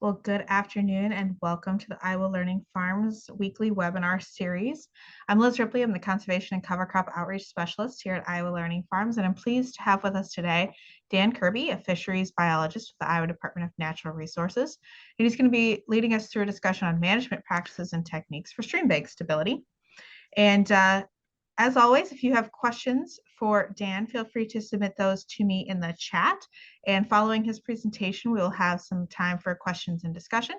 Well, good afternoon and welcome to the Iowa Learning Farms weekly webinar series. I'm Liz Ripley. I'm the Conservation and Cover Crop Outreach Specialist here at Iowa Learning Farms, and I'm pleased to have with us today Dan Kirby, a fisheries biologist with the Iowa Department of Natural Resources. And he's going to be leading us through a discussion on management practices and techniques for stream bank stability. And as always, if you have questions for Dan, feel free to submit those to me in the chat. And following his presentation, we will have some time for questions and discussion.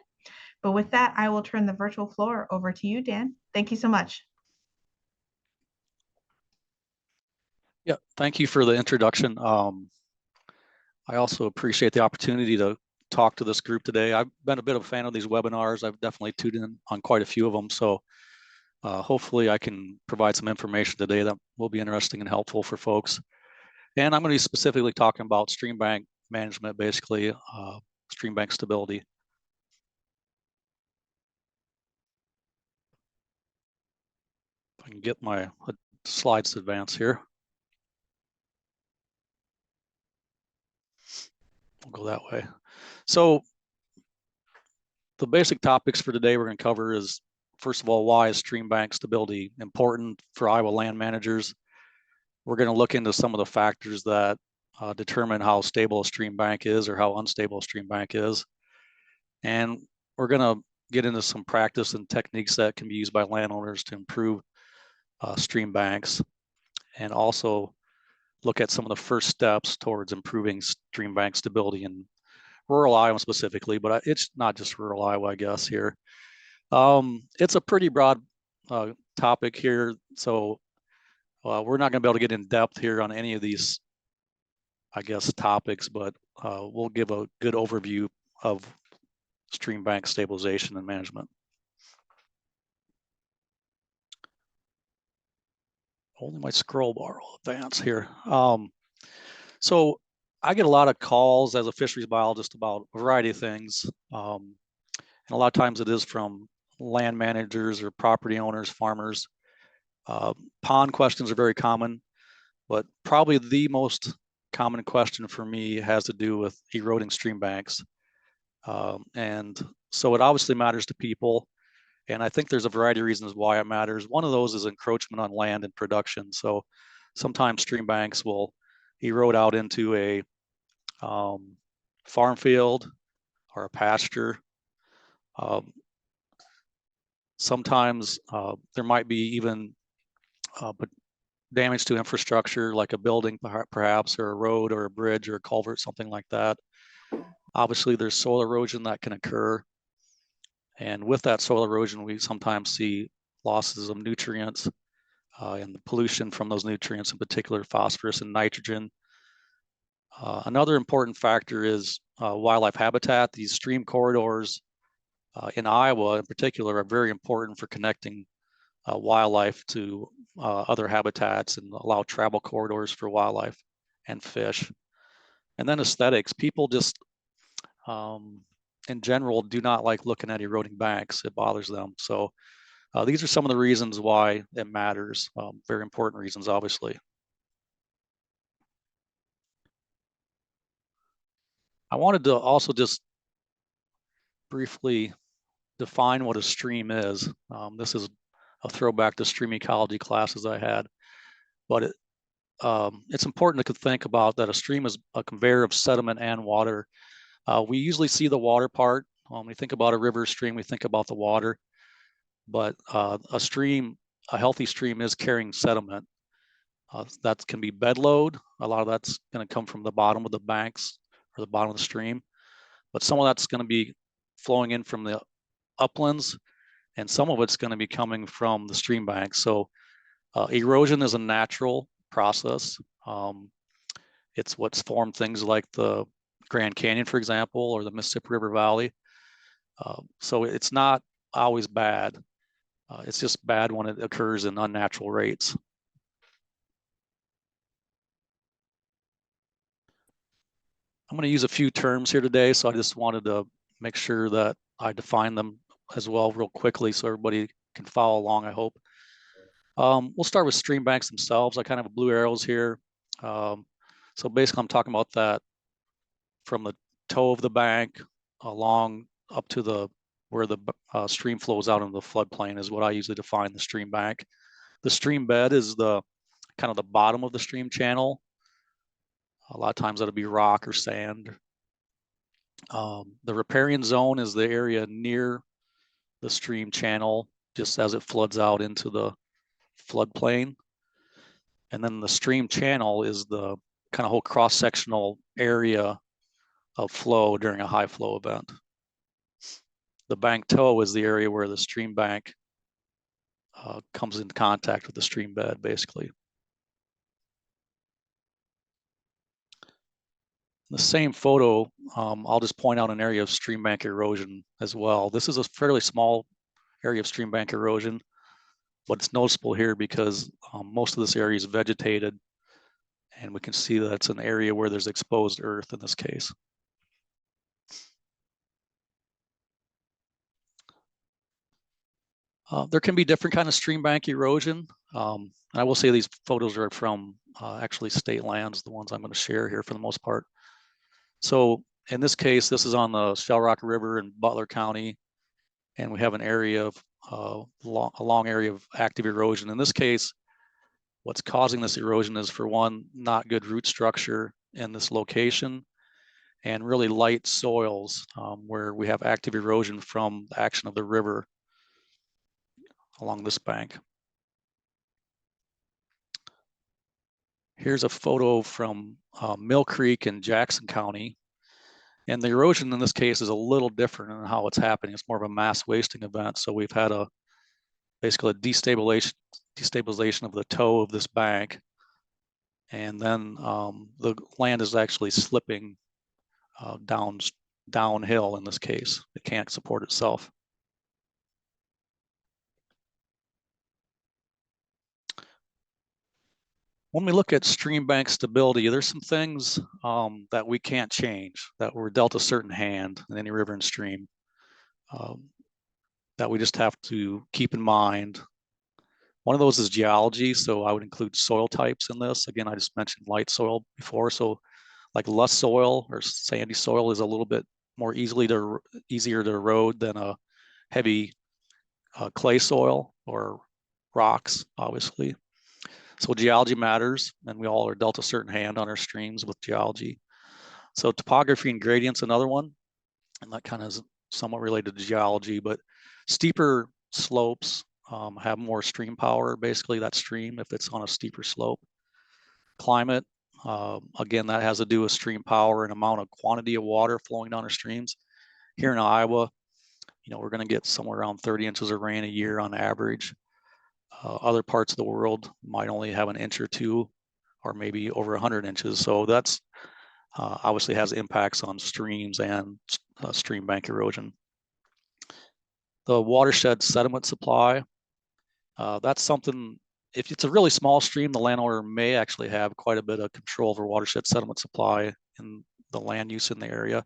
But with that, I will turn the virtual floor over to you, Dan. Thank you so much. Yeah, thank you for the introduction. I also appreciate the opportunity to talk to this group today. I've been a bit of a fan of these webinars. I've definitely tuned in on quite a few of them. So hopefully I can provide some information today that will be interesting and helpful for folks. And I'm going to be specifically talking about stream bank management, basically stream bank stability. If I can get my slides to advance here. We'll go that way. So the basic topics for today we're going to cover is, first of all, why is stream bank stability important for Iowa land managers? We're going to look into some of the factors that determine how stable a stream bank is or how unstable a stream bank is. And we're going to get into some practice and techniques that can be used by landowners to improve stream banks, and also look at some of the first steps towards improving stream bank stability in rural Iowa specifically, but it's not just rural Iowa, I guess, here. It's a pretty broad topic here, so we're not going to be able to get in depth here on any of these, I guess, topics, but we'll give a good overview of stream bank stabilization and management. Only my scroll bar will advance here. So I get a lot of calls as a fisheries biologist about a variety of things. And a lot of times it is from land managers or property owners, farmers. Pond questions are very common, but probably the most common question for me has to do with eroding stream banks. And so it obviously matters to people. And I think there's a variety of reasons why it matters. One of those is encroachment on land and production. So sometimes stream banks will erode out into a farm field or a pasture. Sometimes there might be even damage to infrastructure, like a building perhaps, or a road or a bridge or a culvert, something like that. Obviously, there's soil erosion that can occur. And with that soil erosion, we sometimes see losses of nutrients and the pollution from those nutrients, in particular phosphorus and nitrogen. Another important factor is wildlife habitat. These stream corridors in Iowa in particular are very important for connecting wildlife to other habitats and allow travel corridors for wildlife and fish. And then aesthetics. People just, in general, do not like looking at eroding banks. It bothers them. So these are some of the reasons why it matters. Very important reasons, obviously. I wanted to also just briefly define what a stream is. This is a throwback to stream ecology classes I had, but it's important to think about that a stream is a conveyor of sediment and water. We usually see the water part. When we think about a river stream, we think about the water, but a stream, a healthy stream, is carrying sediment. That can be bed load. A lot of that's going to come from the bottom of the banks or the bottom of the stream, but some of that's going to be flowing in from the uplands, and some of it's going to be coming from the stream banks. So erosion is a natural process. It's what's formed things like the Grand Canyon, for example, or the Mississippi River Valley. So it's not always bad. It's just bad when it occurs in unnatural rates. I'm going to use a few terms here today, so I just wanted to make sure that I define them as well real quickly so everybody can follow along, I hope. We'll start with stream banks themselves. I kind of have blue arrows here. So basically I'm talking about that from the toe of the bank along up to the where the stream flows out into the floodplain is what I usually define the stream bank. The stream bed is the kind of the bottom of the stream channel. A lot of times that'll be rock or sand. The riparian zone is the area near the stream channel, just as it floods out into the floodplain. And then the stream channel is the kind of whole cross-sectional area of flow during a high flow event. The bank toe is the area where the stream bank comes into contact with the stream bed, basically. In the same photo, I'll just point out an area of stream bank erosion as well. This is a fairly small area of stream bank erosion, but it's noticeable here because most of this area is vegetated, and we can see that it's an area where there's exposed earth in this case. There can be different kind of stream bank erosion. I will say these photos are from actually state lands, the ones I'm going to share here for the most part. So in this case, this is on the Shell Rock River in Butler County, and we have an area of a long area of active erosion. In this case, what's causing this erosion is, for one, not good root structure in this location, and really light soils where we have active erosion from the action of the river along this bank. Here's a photo from Mill Creek in Jackson County. And the erosion in this case is a little different in how it's happening. It's more of a mass wasting event. So we've had basically a destabilization of the toe of this bank. And then the land is actually slipping downhill in this case. It can't support itself. When we look at stream bank stability, there's some things that we can't change, that we're dealt a certain hand in any river and stream, that we just have to keep in mind. One of those is geology, so I would include soil types in this. Again, I just mentioned light soil before, so like loess soil or sandy soil is a little bit more easier to erode than a heavy clay soil or rocks, obviously. So geology matters, and we all are dealt a certain hand on our streams with geology. So topography and gradient's another one, and that kind of is somewhat related to geology, but steeper slopes have more stream power, basically that stream, if it's on a steeper slope. Climate, again, that has to do with stream power and amount of quantity of water flowing down our streams. Here in Iowa, we're going to get somewhere around 30 inches of rain a year on average. Other parts of the world might only have an inch or two, or maybe over 100 inches. So that's obviously has impacts on streams and stream bank erosion. The watershed sediment supply, that's something, if it's a really small stream, the landowner may actually have quite a bit of control over watershed sediment supply in the land use in the area.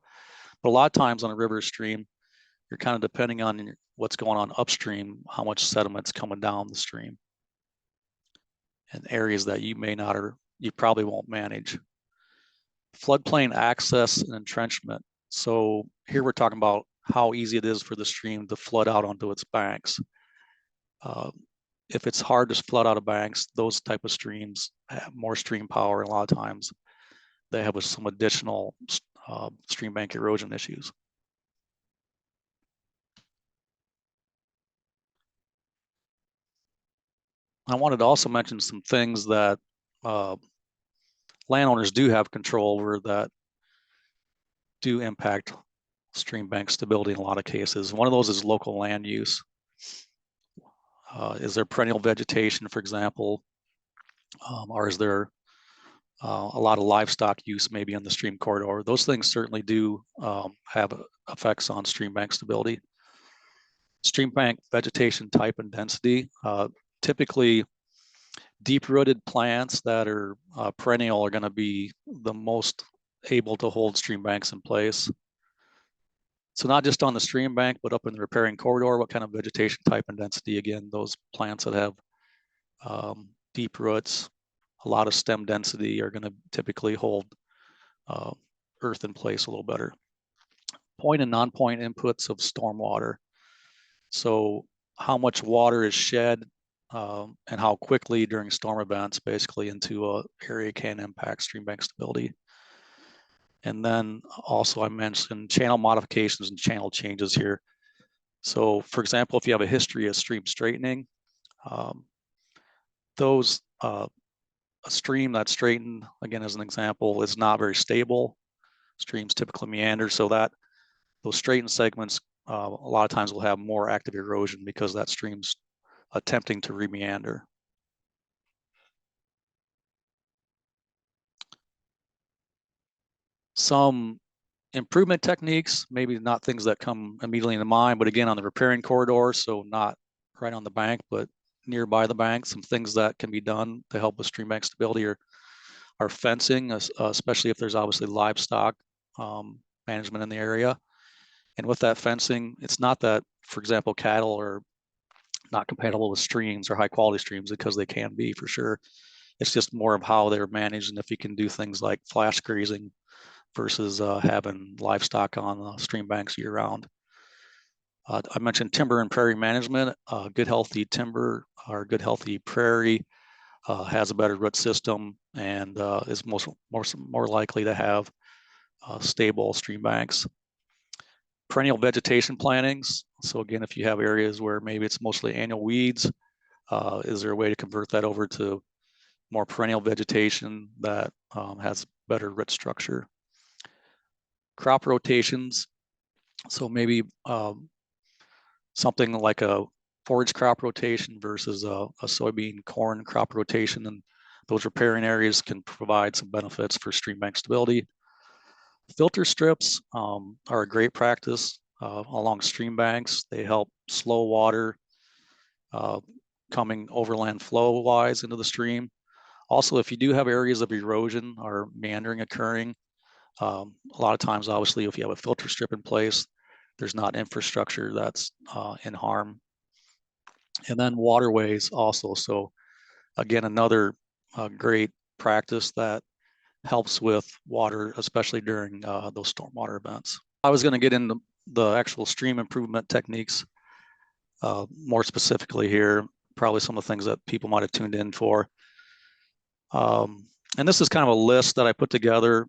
But a lot of times on a river stream, you're kind of depending on what's going on upstream, how much sediment's coming down the stream, and areas that you probably won't manage. Floodplain access and entrenchment. So here we're talking about how easy it is for the stream to flood out onto its banks. If it's hard to flood out of banks, those type of streams have more stream power, and a lot of times they have some additional stream bank erosion issues. I wanted to also mention some things that landowners do have control over that do impact stream bank stability in a lot of cases. One of those is local land use. Is there perennial vegetation, for example, or is there a lot of livestock use maybe in the stream corridor? Those things certainly do have effects on stream bank stability. Stream bank vegetation type and density. Typically, deep-rooted plants that are perennial are going to be the most able to hold stream banks in place. So not just on the stream bank, but up in the riparian corridor, what kind of vegetation type and density? Again, those plants that have deep roots, a lot of stem density, are going to typically hold earth in place a little better. point and non-point inputs of stormwater. So how much water is shed and how quickly during storm events basically into an area can impact stream bank stability. And then also I mentioned channel modifications and channel changes here. So for example, if you have a history of stream straightening, a stream that's straightened, again, as an example, is not very stable. Streams typically meander, so that those straightened segments a lot of times will have more active erosion because that stream's attempting to remeander. Some improvement techniques, maybe not things that come immediately into mind, but again, on the riparian corridor, so not right on the bank, but nearby the bank, some things that can be done to help with stream bank stability are fencing, especially if there's obviously livestock management in the area. And with that fencing, it's not that, for example, cattle are not compatible with streams or high quality streams, because they can be for sure. It's just more of how they're managed, and if you can do things like flash grazing versus having livestock on stream banks year round. I mentioned timber and prairie management. Good healthy timber or good healthy prairie has a better root system and is more likely to have stable stream banks. Perennial vegetation plantings. So again, if you have areas where maybe it's mostly annual weeds, is there a way to convert that over to more perennial vegetation that has better root structure? Crop rotations. So maybe something like a forage crop rotation versus a soybean corn crop rotation, and those riparian areas can provide some benefits for stream bank stability. Filter strips are a great practice along stream banks. They help slow water coming overland flow wise into the stream. Also, if you do have areas of erosion or meandering occurring, a lot of times, obviously, if you have a filter strip in place, there's not infrastructure that's in harm. And then waterways also. So again, another great practice that helps with water, especially during those stormwater events. I was going to get into the actual stream improvement techniques more specifically here, probably some of the things that people might have tuned in for. And this is kind of a list that I put together.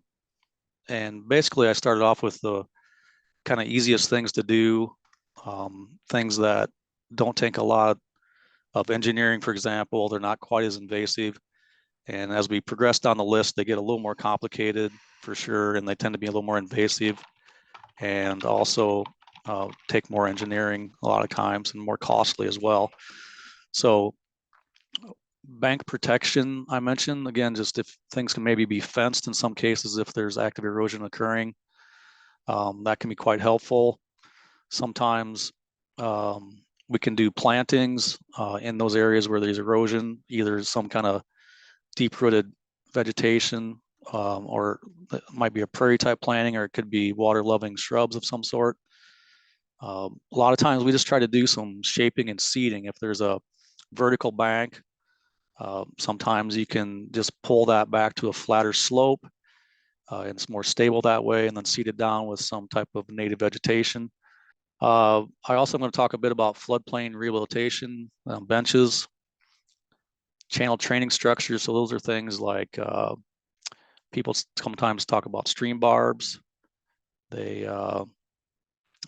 And basically I started off with the kind of easiest things to do, things that don't take a lot of engineering, for example. They're not quite as invasive. And as we progress down the list, they get a little more complicated for sure, and they tend to be a little more invasive and also take more engineering a lot of times and more costly as well. So bank protection, I mentioned, again, just if things can maybe be fenced in some cases, if there's active erosion occurring, that can be quite helpful. Sometimes we can do plantings in those areas where there's erosion, either some kind of deep-rooted vegetation, or it might be a prairie type planting, or it could be water-loving shrubs of some sort. A lot of times we just try to do some shaping and seeding. If there's a vertical bank, sometimes you can just pull that back to a flatter slope. And it's more stable that way, and then seed it down with some type of native vegetation. I also am going to talk a bit about floodplain rehabilitation, benches, channel training structures. So those are things like people sometimes talk about stream barbs. They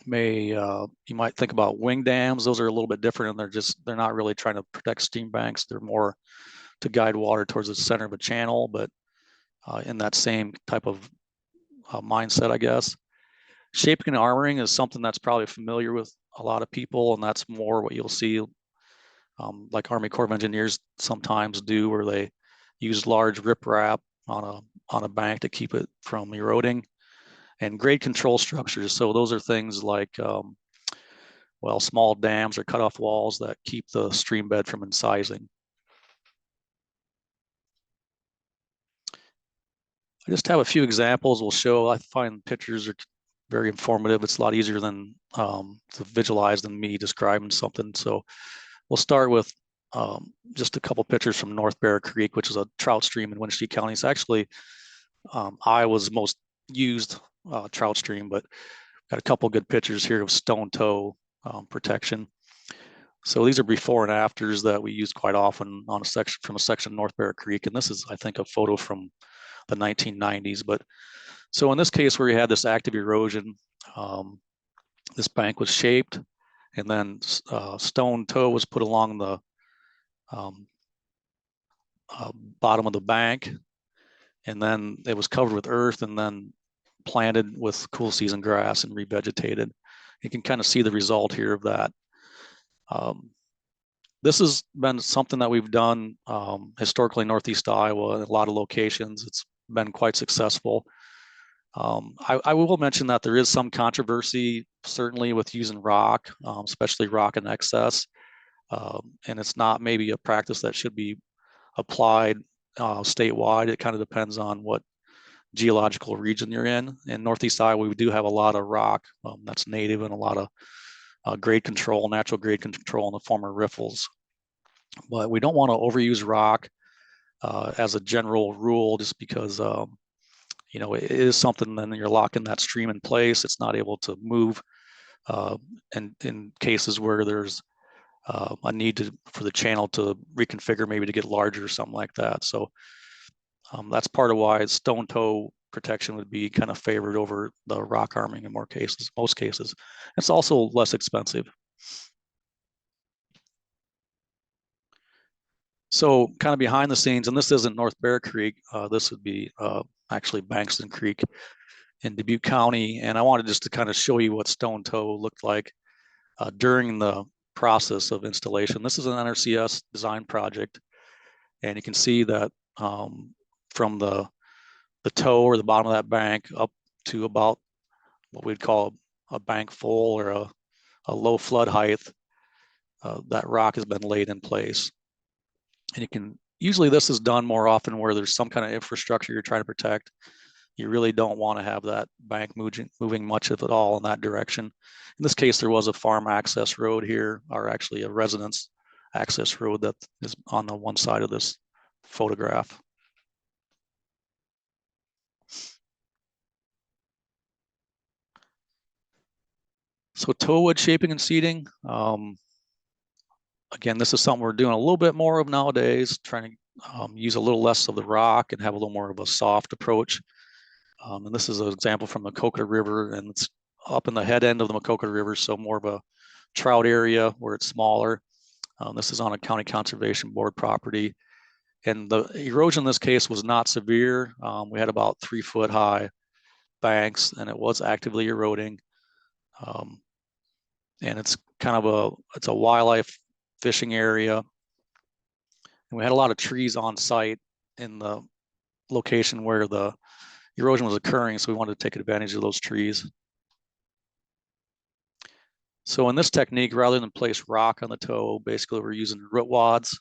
you might think about wing dams. Those are a little bit different, and they're not really trying to protect stream banks. They're more to guide water towards the center of a channel, but in that same type of mindset, I guess. Shaping and armoring is something that's probably familiar with a lot of people, and that's more what you'll see like Army Corps of Engineers sometimes do, where they use large riprap on a bank to keep it from eroding, and grade control structures. So those are things like well, small dams or cutoff walls that keep the stream bed from incising. I just have a few examples we'll show. I find pictures are very informative. It's a lot easier than to visualize than me describing something. So we'll start with just a couple pictures from North Bear Creek, which is a trout stream in Wenatchee County. It's actually Iowa's most used trout stream, but Got a couple good pictures here of stone toe protection. So these are before and afters that we use quite often on a section from a section of North Bear Creek. And this is, I think, a photo from the 1990s. But so in this case where we had this active erosion, this bank was shaped, and then stone toe was put along the bottom of the bank, and then it was covered with earth and then planted with cool season grass and revegetated. You can kind of see the result here of that. This has been something that we've done historically in Northeast Iowa in a lot of locations. It's been quite successful. I will mention that there is some controversy, certainly with using rock, especially rock in excess. And it's not maybe a practice that should be applied statewide. It kind of depends on what geological region you're in. In Northeast Iowa, we do have a lot of rock that's native and a lot of grade control, natural grade control in the form of riffles. But we don't want to overuse rock as a general rule, just because you know, it is something, then you're locking that stream in place. It's not able to move. And in cases where there's a need for the channel to reconfigure, maybe to get larger or something like that. So that's part of why stone toe protection would be kind of favored over the rock arming in most cases. It's also less expensive. So kind of behind the scenes, and this isn't North Bear Creek, this would be actually Bankston Creek in Dubuque County. And I wanted just to kind of show you what stone toe looked like during the process of installation. This is an NRCS design project, and you can see that from the toe or the bottom of that bank up to about what we'd call a bank full or a low flood height, that rock has been laid in place. And you can, usually this is done more often where there's some kind of infrastructure you're trying to protect. You really don't want to have that bank moving much of it all in that direction. In this case, there was a farm access road here, or actually a residence access road that is on the one side of this photograph. So toe wood shaping and seeding. Again, this is something we're doing a little bit more of nowadays, trying to use a little less of the rock and have a little more of a soft approach. And this is an example from the Maquoketa River, and it's up in the head end of the Maquoketa River, so more of a trout area where it's smaller. This is on a county conservation board property. And the erosion in this case was not severe. We had about 3 foot high banks, and it was actively eroding. And it's kind of it's a wildlife fishing area. And we had a lot of trees on site in the location where the erosion was occurring, so we wanted to take advantage of those trees. So in this technique, rather than place rock on the toe, basically we're using root wads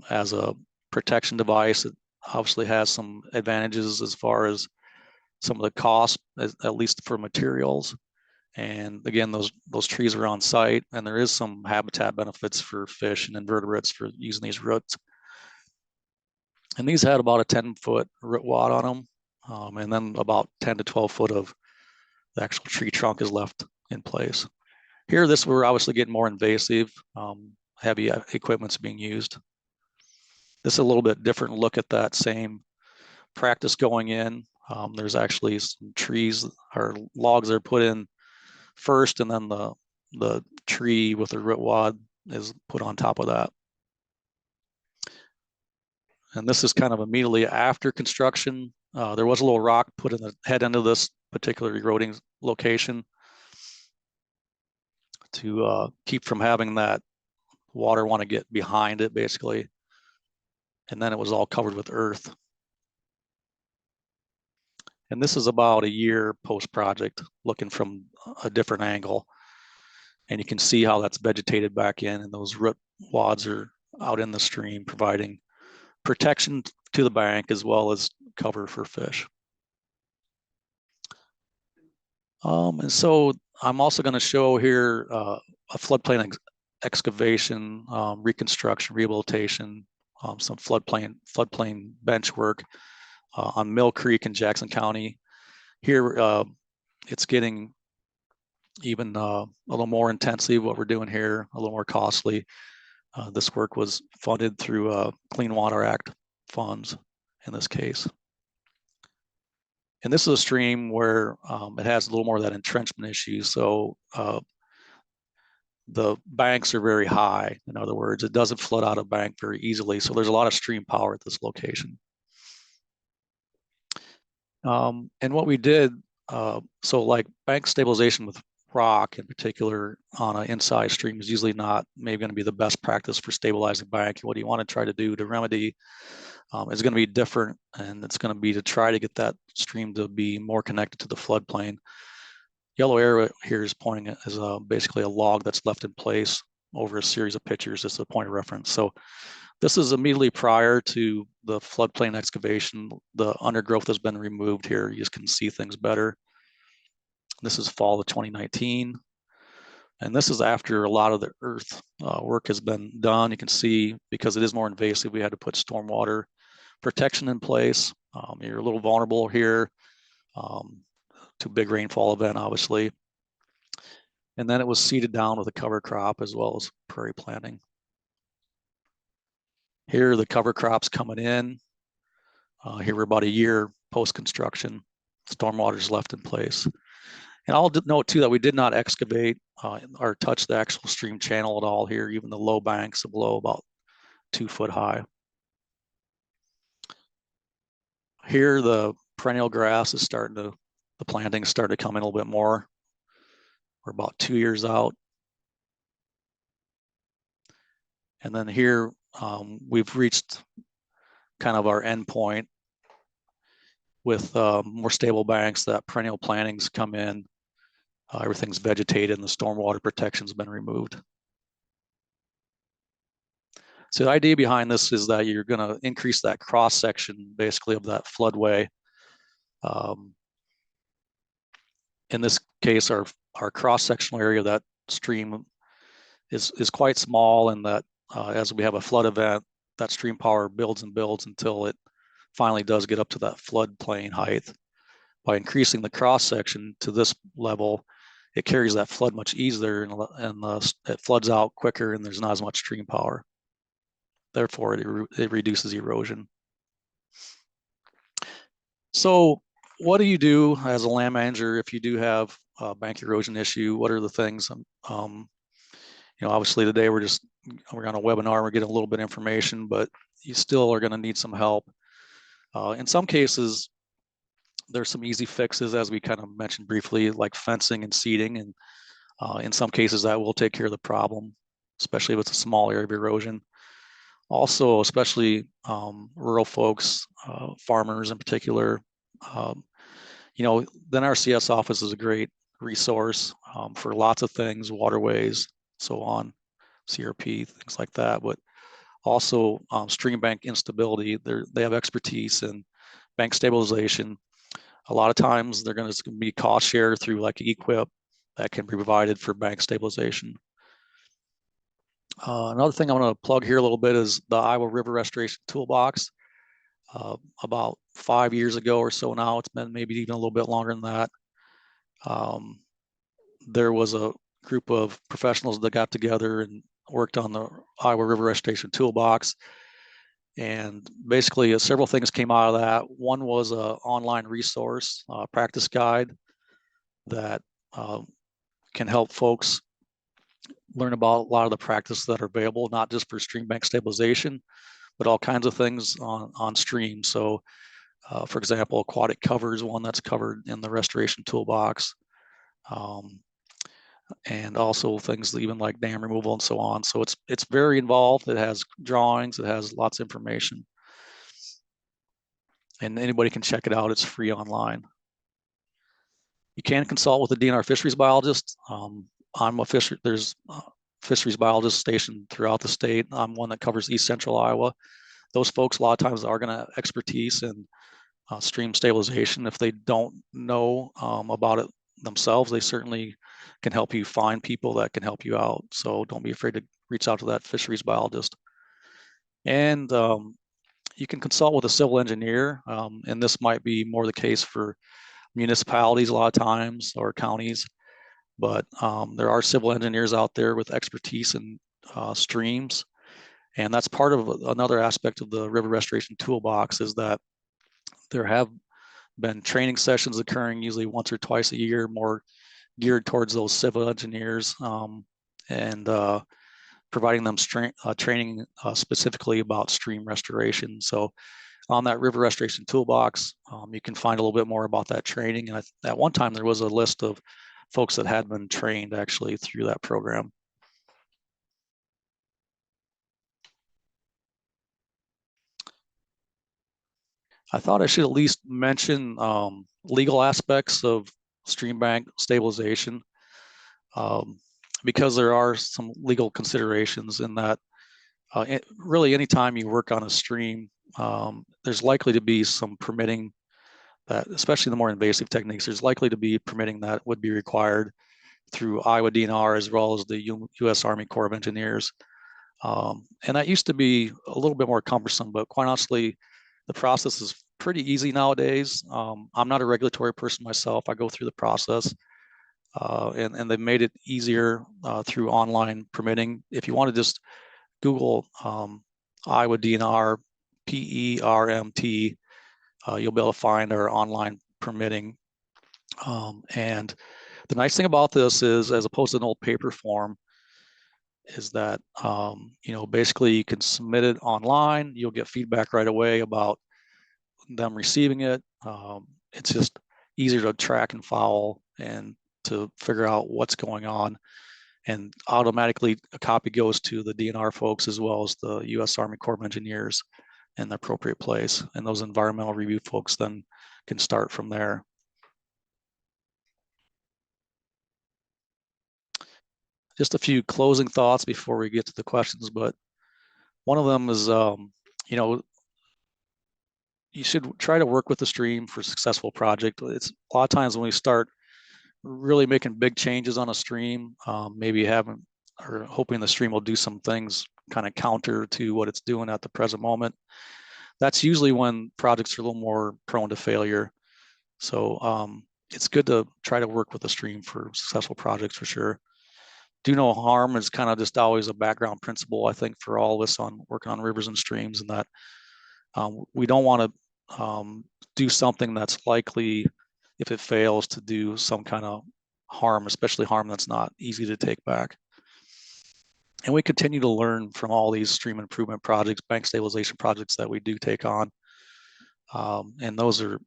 as a protection device. It obviously has some advantages as far as some of the cost, at least for materials. And again, those trees are on site, and there is some habitat benefits for fish and invertebrates for using these roots. And these had about a 10-foot root wad on them, and then about 10 to 12 foot of the actual tree trunk is left in place. Here, we're obviously getting more invasive, heavy equipment's being used. This is a little bit different look at that same practice going in. There's actually some trees or logs that are put in first, and then the tree with the root wad is put on top of that. And this is kind of immediately after construction. There was a little rock put in the head end of this particular eroding location to keep from having that water want to get behind it, basically. And then it was all covered with earth. And this is about a year post-project, looking from a different angle. And you can see how that's vegetated back in, and those root wads are out in the stream, providing protection to the bank as well as cover for fish. And so I'm also going to show here a floodplain excavation, reconstruction, rehabilitation, some floodplain bench work on Mill Creek in Jackson County. Here, it's getting even a little more intensely what we're doing here, a little more costly. This work was funded through Clean Water Act funds in this case. And this is a stream where it has a little more of that entrenchment issue. So the banks are very high. In other words, it doesn't flood out a bank very easily. So there's a lot of stream power at this location. And what we did, so like bank stabilization with rock in particular on an inside stream is usually not maybe going to be the best practice for stabilizing bank. What you want to try to do to remedy is going to be different, and it's going to be to try to get that stream to be more connected to the floodplain. Yellow arrow here is pointing as basically a log that's left in place over a series of pictures. It's a point of reference. So this is immediately prior to the floodplain excavation. The undergrowth has been removed here. You just can see things better. This is fall of 2019. And this is after a lot of the earth work has been done. You can see, because it is more invasive, we had to put stormwater protection in place. You're a little vulnerable here to big rainfall event, obviously. And then it was seeded down with a cover crop as well as prairie planting. Here, the cover crops coming in. Here we're about a year post-construction. Stormwater is left in place. And I'll note too that we did not excavate or touch the actual stream channel at all here. Even the low banks are below about 2 foot high. Here, the perennial grass is starting to, the plantings started to come in a little bit more. We're about 2 years out. And then here, we've reached kind of our end point with more stable banks. That perennial plantings come in. Everything's vegetated and the stormwater protection's been removed. So the idea behind this is that you're going to increase that cross section basically of that floodway. In this case, our cross-sectional area of that stream is quite small, and that as we have a flood event, that stream power builds and builds until it finally does get up to that floodplain height. By increasing the cross-section to this level, it carries that flood much easier, and it floods out quicker, and there's not as much stream power. Therefore, it reduces erosion. So what do you do as a land manager if you do have a bank erosion issue? What are the things? Obviously today we're on a webinar, we're getting a little bit of information, but you still are going to need some help. In some cases, there's some easy fixes, as we kind of mentioned briefly, like fencing and seeding. And in some cases that will take care of the problem, especially if it's a small area of erosion. Also, especially rural folks, farmers in particular, the NRCS office is a great resource for lots of things, waterways, so on, CRP, things like that. But also Streambank instability, they have expertise in bank stabilization. A lot of times they're going to be cost share through like EQIP that can be provided for bank stabilization. Another thing I want to plug here a little bit is the Iowa River Restoration Toolbox. About 5 years ago or so now, it's been maybe even a little bit longer than that. There was a group of professionals that got together and worked on the Iowa River Restoration Toolbox. And basically several things came out of that. One was an online resource, practice guide that can help folks learn about a lot of the practices that are available, not just for stream bank stabilization, but all kinds of things on stream. So for example, aquatic cover is one that's covered in the restoration toolbox. And also things even like dam removal and so on. So it's very involved. It has drawings, it has lots of information. And anybody can check it out. It's free online. You can consult with a DNR fisheries biologist. There's fisheries biologists stationed throughout the state. I'm one that covers East Central Iowa. Those folks a lot of times are going to have expertise in stream stabilization. If they don't know about it themselves, they certainly can help you find people that can help you out. So don't be afraid to reach out to that fisheries biologist. And you can consult with a civil engineer, and this might be more the case for municipalities a lot of times, or counties, but there are civil engineers out there with expertise in streams. And that's part of another aspect of the river restoration toolbox, is that there have been training sessions occurring usually once or twice a year, more geared towards those civil engineers, and providing them training specifically about stream restoration. So on that river restoration toolbox, you can find a little bit more about that training. And at one time, there was a list of folks that had been trained actually through that program. I thought I should at least mention legal aspects of Streambank stabilization, because there are some legal considerations in that. Really, anytime you work on a stream, there's likely to be some permitting that, especially the more invasive techniques, there's likely to be permitting that would be required through Iowa DNR as well as the U.S. Army Corps of Engineers. And that used to be a little bit more cumbersome, but quite honestly, the process is pretty easy nowadays. I'm not a regulatory person myself. I go through the process, and they've made it easier through online permitting. If you want to just Google Iowa DNR PERMT, you'll be able to find our online permitting. And the nice thing about this is, as opposed to an old paper form, is that basically you can submit it online. You'll get feedback right away about them receiving it. It's just easier to track and follow and to figure out what's going on. And automatically a copy goes to the DNR folks as well as the U.S. Army Corps of Engineers in the appropriate place. And those environmental review folks then can start from there. Just a few closing thoughts before we get to the questions, but one of them is, you should try to work with the stream for a successful project. It's a lot of times when we start really making big changes on a stream, maybe having or hoping the stream will do some things kind of counter to what it's doing at the present moment. That's usually when projects are a little more prone to failure. So it's good to try to work with the stream for successful projects for sure. Do no harm is kind of just always a background principle, I think, for all of us on working on rivers and streams, and that we don't want to do something that's likely, if it fails, to do some kind of harm, especially harm that's not easy to take back. And we continue to learn from all these stream improvement projects, bank stabilization projects that we do take on. And those are,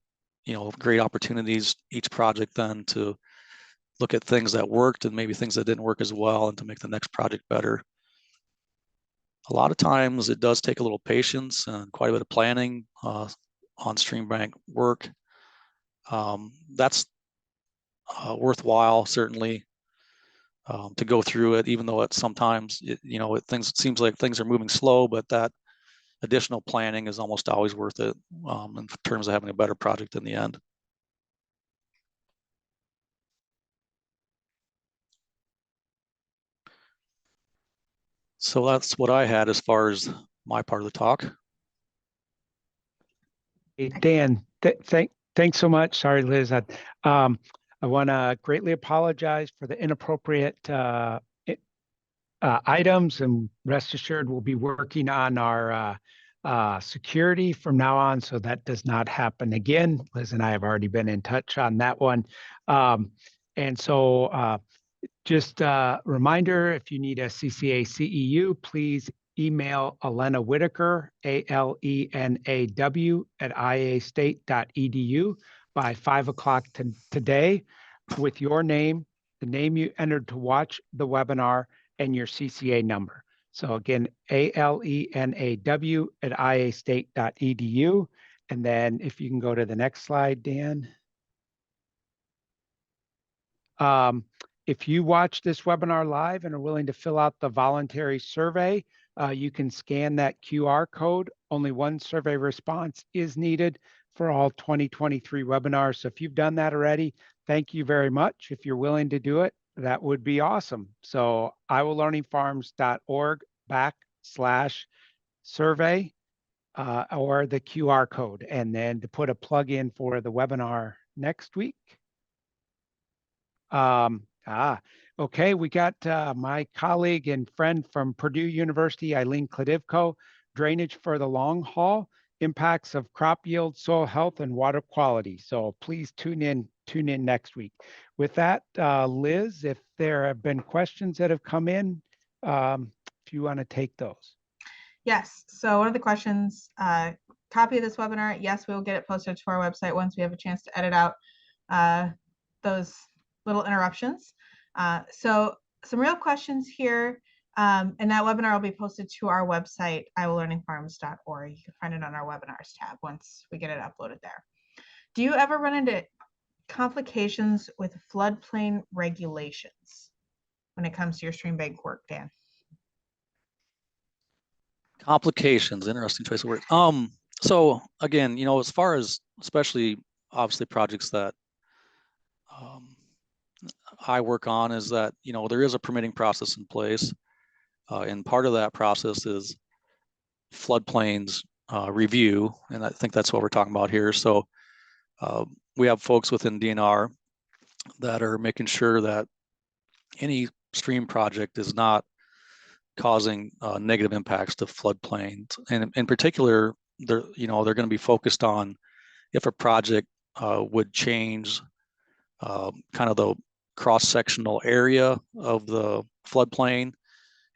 great opportunities, each project then, to look at things that worked and maybe things that didn't work as well, and to make the next project better. A lot of times it does take a little patience and quite a bit of planning on Streambank work. That's worthwhile, certainly, to go through it, even though it sometimes, it seems like things are moving slow, but that additional planning is almost always worth it in terms of having a better project in the end. So that's what I had as far as my part of the talk. Hey, Dan, thanks so much. Sorry, Liz. I want to greatly apologize for the inappropriate items, and rest assured we'll be working on our security from now on so that does not happen again. Liz and I have already been in touch on that one. And so just a reminder, if you need a CCA CEU, please email Elena Whitaker, ALENAW @iastate.edu by 5 o'clock today with your name, the name you entered to watch the webinar, and your CCA number. So again, ALENAW @iastate.edu. And then if you can go to the next slide, Dan. If you watch this webinar live and are willing to fill out the voluntary survey, you can scan that QR code. Only one survey response is needed for all 2023 webinars. So if you've done that already, thank you very much. If you're willing to do it, that would be awesome. So iowalearningfarms.org/survey or the QR code, and then to put a plug in for the webinar next week. Okay. We got my colleague and friend from Purdue University, Eileen Kladivko, drainage for the long haul, impacts of crop yield, soil health, and water quality. So please tune in next week. With that, Liz, if there have been questions that have come in, if you want to take those. Yes. So one of the questions, copy of this webinar. Yes, we will get it posted to our website once we have a chance to edit out those little interruptions. So some real questions here. And that webinar will be posted to our website, iwalearningfarms.org. You can find it on our webinars tab once we get it uploaded there. Do you ever run into complications with floodplain regulations when it comes to your Streambank work, Dan? Complications, interesting choice of words. So again, you know, as far as especially obviously projects that I work on, is that, you know, there is a permitting process in place, and part of that process is floodplains review, and I think that's what we're talking about here. So we have folks within DNR that are making sure that any stream project is not causing negative impacts to floodplains, and in particular, they're going to be focused on if a project would change kind of the cross-sectional area of the floodplain.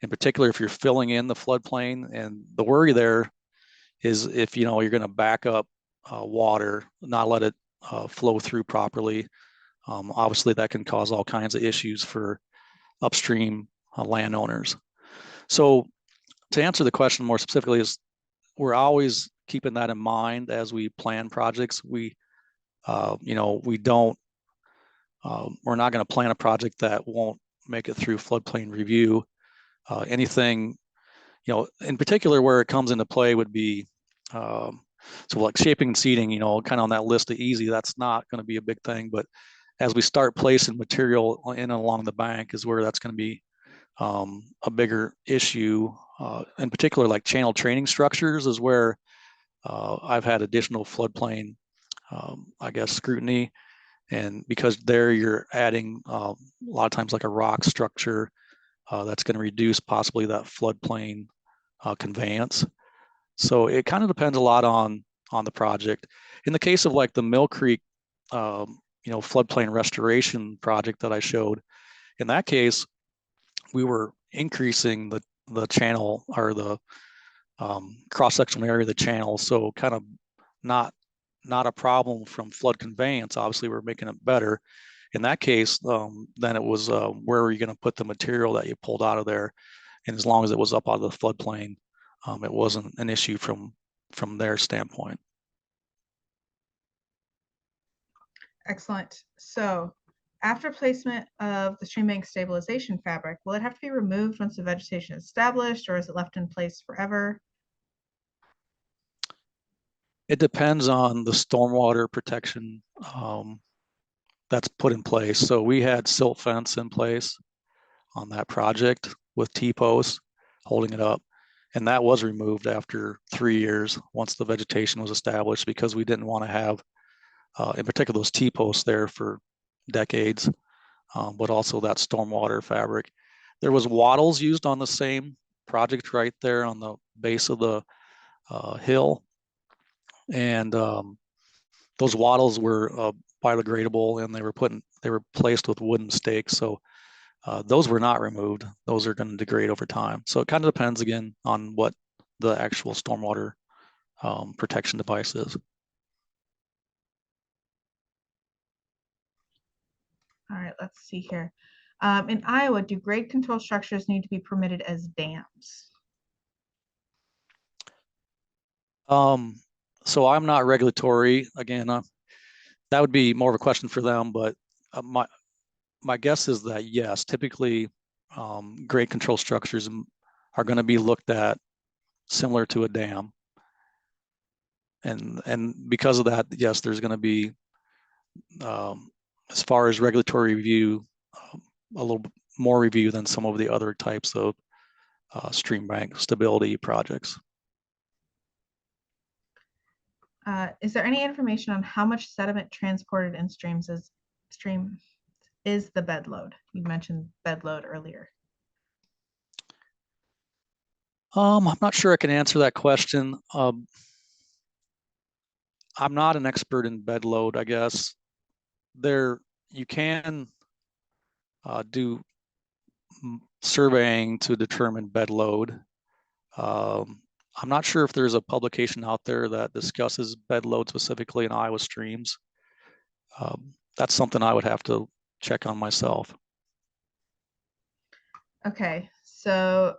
In particular, if you're filling in the floodplain, and the worry there is if you're going to back up water, not let it flow through properly. Obviously, that can cause all kinds of issues for upstream landowners. So to answer the question more specifically, is we're always keeping that in mind as we plan projects. We don't, we're not going to plan a project that won't make it through floodplain review. Anything, in particular where it comes into play would be, so like shaping and seeding, kind of on that list of easy, that's not going to be a big thing. But as we start placing material in and along the bank is where that's going to be a bigger issue. In particular, like channel training structures is where I've had additional floodplain, scrutiny. And because there you're adding a lot of times like a rock structure that's going to reduce possibly that floodplain conveyance. So it kind of depends a lot on the project. In the case of like the Mill Creek, floodplain restoration project that I showed, in that case, we were increasing the channel or the cross-sectional area of the channel. So kind of not a problem from flood conveyance. Obviously, we're making it better. In that case, then it was where are you going to put the material that you pulled out of there? And as long as it was up out of the floodplain, it wasn't an issue from their standpoint. Excellent. So after placement of the Streambank stabilization fabric, will it have to be removed once the vegetation is established, or is it left in place forever? It depends on the stormwater protection that's put in place. So we had silt fence in place on that project with T-posts holding it up. And that was removed after 3 years once the vegetation was established, because we didn't want to have, in particular, those T-posts there for decades, but also that stormwater fabric. There was wattles used on the same project right there on the base of the hill. And those wattles were biodegradable, and they were placed with wooden stakes. So those were not removed. Those are going to degrade over time. So it kind of depends again on what the actual stormwater protection device is. All right, let's see here. In Iowa, do grade control structures need to be permitted as dams? So I'm not regulatory. Again, that would be more of a question for them. But my guess is that yes, typically grade control structures are going to be looked at similar to a dam. And because of that, yes, there's going to be, as far as regulatory review, a little bit more review than some of the other types of stream bank stability projects. Is there any information on how much sediment transported in streams is the bed load? You mentioned bed load earlier. I'm not sure I can answer that question. I'm not an expert in bed load, I guess. You can do surveying to determine bed load. I'm not sure if there's a publication out there that discusses bed load specifically in Iowa streams. That's something I would have to check on myself. Okay, so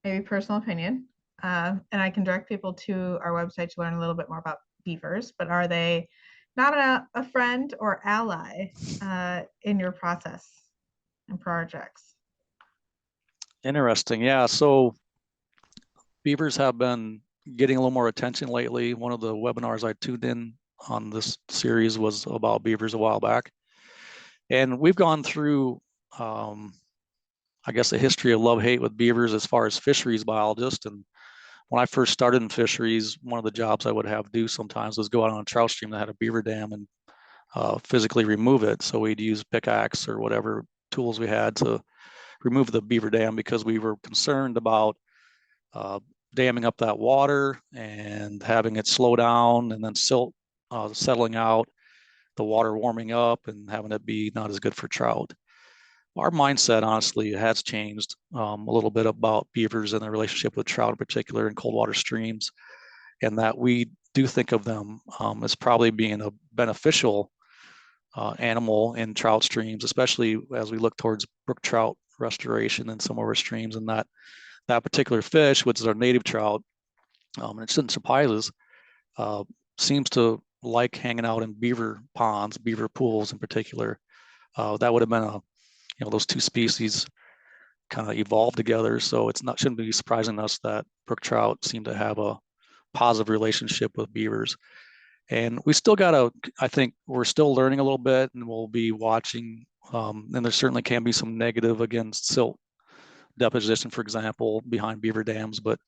maybe personal opinion, and I can direct people to our website to learn a little bit more about beavers, but are they not a friend or ally in your process and projects? Interesting. Yeah. So beavers have been getting a little more attention lately. One of the webinars I tuned in on this series was about beavers a while back. And we've gone through, I guess, a history of love-hate with beavers as far as fisheries biologist. And when I first started in fisheries, one of the jobs I would have do sometimes was go out on a trout stream that had a beaver dam and physically remove it. So we'd use pickaxe or whatever tools we had to remove the beaver dam because we were concerned about damming up that water and having it slow down and then silt settling out, the water warming up and having it be not as good for trout. Our mindset, honestly, has changed a little bit about beavers and their relationship with trout in particular in cold water streams, and that we do think of them as probably being a beneficial animal in trout streams, especially as we look towards brook trout restoration in some of our streams, and that particular fish, which is our native trout, and it shouldn't surprise us, seems to like hanging out in beaver ponds, beaver pools in particular. That would have been those two species kind of evolved together. So shouldn't be surprising us that brook trout seem to have a positive relationship with beavers. And we still I think we're still learning a little bit, and we'll be watching, and there certainly can be some negative against silt deposition, for example, behind beaver dams. But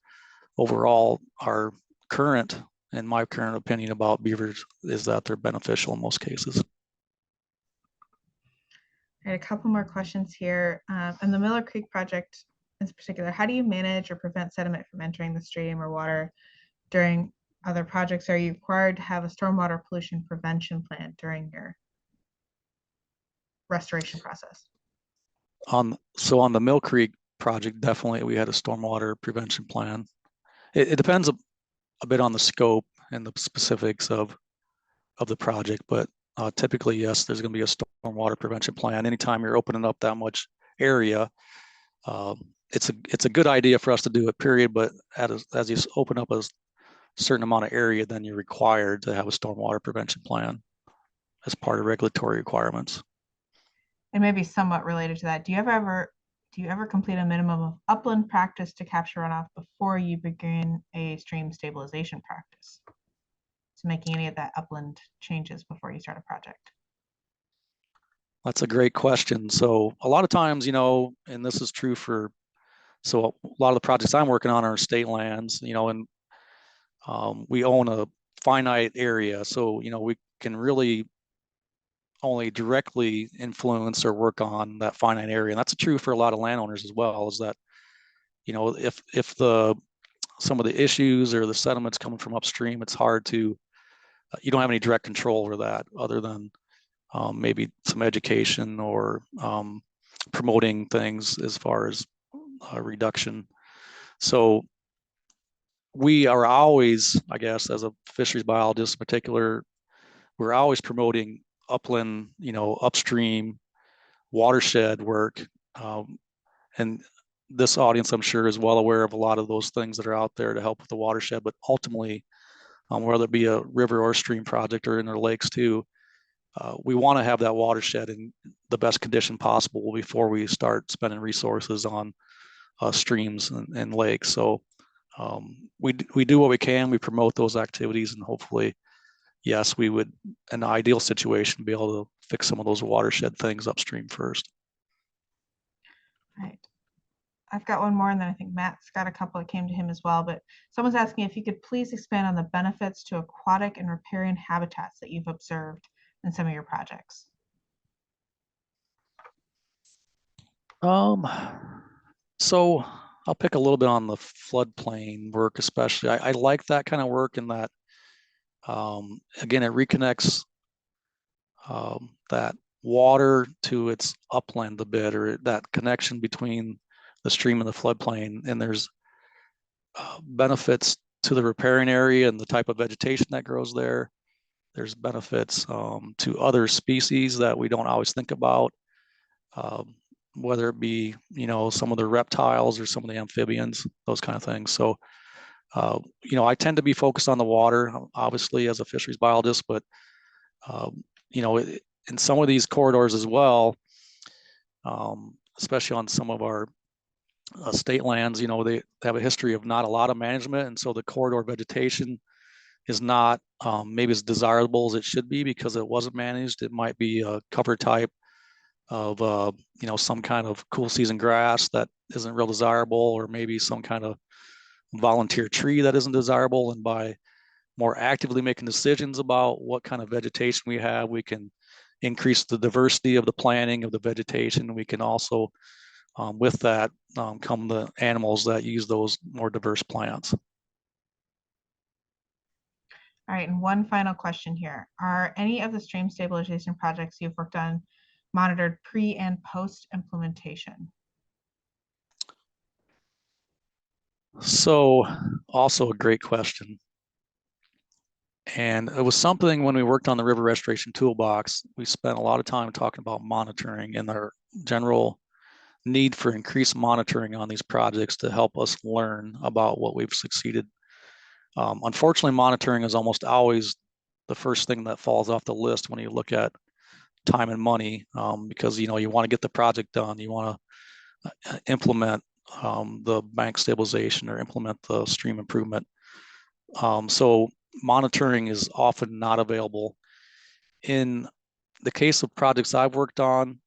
overall, my current opinion about beavers is that they're beneficial in most cases. I had a couple more questions here. On the Miller Creek project in particular, how do you manage or prevent sediment from entering the stream or water during other projects? Are you required to have a stormwater pollution prevention plan during your restoration process? On the Mill Creek project, definitely we had a stormwater prevention plan. It depends a bit on the scope and the specifics of the project, but typically, yes, there's going to be a stormwater prevention plan. Anytime you're opening up that much area, it's a good idea for us to do it, period. But as you open up a certain amount of area, then you're required to have a stormwater prevention plan as part of regulatory requirements. And maybe somewhat related to that, do you ever complete a minimum of upland practice to capture runoff before you begin a stream stabilization practice? So making any of that upland changes before you start a project? That's a great question. So a lot of times, and this is true so a lot of the projects I'm working on are state lands, and we own a finite area. So, we can really only directly influence or work on that finite area. And that's true for a lot of landowners as well, is that, if some of the issues or the sediments coming from upstream, it's hard to, you don't have any direct control over that other than maybe some education or promoting things as far as reduction. So we are always, I guess, as a fisheries biologist in particular, we're always promoting upland, upstream watershed work. And this audience, I'm sure, is well aware of a lot of those things that are out there to help with the watershed, but ultimately, whether it be a river or stream project or in our lakes too, we want to have that watershed in the best condition possible before we start spending resources on streams and lakes. So we do what we can. We promote those activities, and hopefully, yes, we would, in an ideal situation, be able to fix some of those watershed things upstream first. Right. I've got one more, and then I think Matt's got a couple that came to him as well, but someone's asking if you could please expand on the benefits to aquatic and riparian habitats that you've observed in some of your projects. So I'll pick a little bit on the floodplain work, especially. I like that kind of work in that, again, it reconnects that water to its upland a bit, or that connection between the stream and the floodplain. And there's benefits to the riparian area and the type of vegetation that grows there. There's benefits to other species that we don't always think about, whether it be, some of the reptiles or some of the amphibians, those kind of things. So, I tend to be focused on the water, obviously, as a fisheries biologist, but, in some of these corridors as well, especially on some of our state lands, they have a history of not a lot of management. And so the corridor vegetation is not maybe as desirable as it should be because it wasn't managed. It might be a cover type of, some kind of cool season grass that isn't real desirable, or maybe some kind of volunteer tree that isn't desirable. And by more actively making decisions about what kind of vegetation we have, we can increase the diversity of the planting of the vegetation. We can also, with that, come the animals that use those more diverse plants. All right, and one final question here. Are any of the stream stabilization projects you've worked on monitored pre and post implementation? So also a great question. And it was something when we worked on the river restoration toolbox, we spent a lot of time talking about monitoring and our general need for increased monitoring on these projects to help us learn about what we've succeeded. Unfortunately, monitoring is almost always the first thing that falls off the list when you look at time and money, because you want to get the project done, you want to implement the bank stabilization or implement the stream improvement. So monitoring is often not available. In the case of projects I've worked on,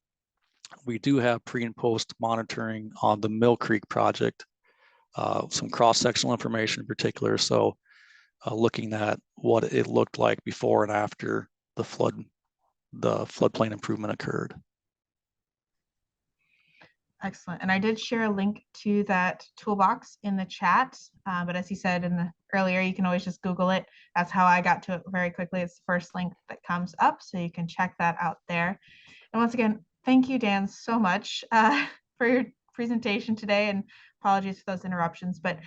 we do have pre and post monitoring on the Mill Creek project, some cross-sectional information in particular. So looking at what it looked like before and after the floodplain improvement occurred. Excellent. And I did share a link to that toolbox in the chat. But as you said earlier, you can always just Google it. That's how I got to it very quickly. It's the first link that comes up. So you can check that out there. And once again, thank you, Dan, so much for your presentation today. And apologies for those interruptions. But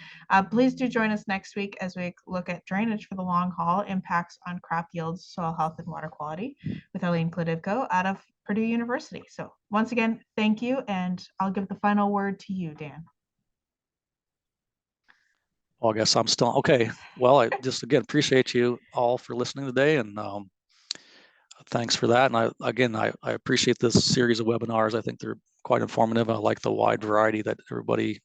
please do join us next week as we look at drainage for the long haul, impacts on crop yields, soil health, and water quality with Arlene Klodivko out of Purdue University. So once again, thank you, and I'll give the final word to you, Dan. Well, I guess I'm still okay. Well, I just again appreciate you all for listening today, and thanks for that. And I appreciate this series of webinars. I think they're quite informative. I like the wide variety that everybody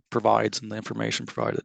provides and the information provided.